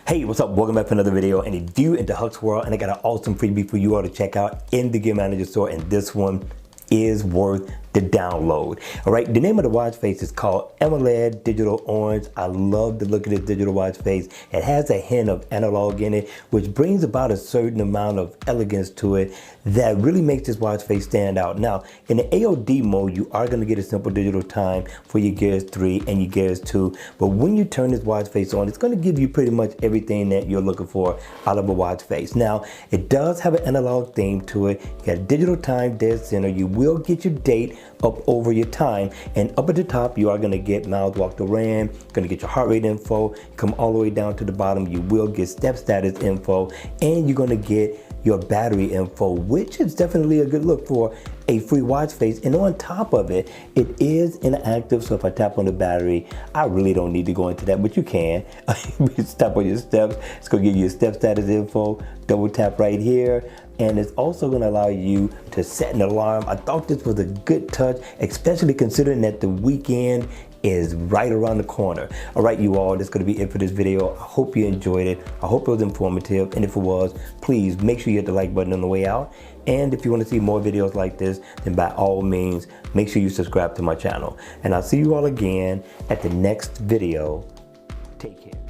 Hey, what's up? Welcome back to another video and a view into Huck's World, and I got an awesome freebie for you all to check out in the Gear Manager store, and this one is worth the download. All right, the name of the watch face is called AMOLED Digital Orange. I love the look of this digital watch face. It has a hint of analog in it, which brings about a certain amount of elegance to it that really makes this watch face stand out. Now, in the AOD mode, you are going to get a simple digital time for your Gears 3 and your Gears 2, but when you turn this watch face on, it's going to give you pretty much everything that you're looking for out of a watch face. Now, it does have an analog theme to it. You got digital time dead center. You will get your date up over your time, and up at the top you are going to get miles walked or ran, going to get your heart rate info. Come all the way down to the bottom, you will get step status info, and you're going to get your battery info, which is definitely a good look for a free watch face. And on top of it, it is interactive, so if I tap on the battery, I really don't need to go into that, but you can. You tap on your steps, it's going to give you a step status info. Double tap right here, and it's also going to allow you to set an alarm. I thought this was a good touch, especially considering that the weekend is right around the corner. All right, you all, that's going to be it for this video. I hope you enjoyed it. I hope it was informative, and if it was, please make sure you hit the like button on the way out. And if you want to see more videos like this, then by all means, make sure you subscribe to my channel. And I'll see you all again at the next video. Take care.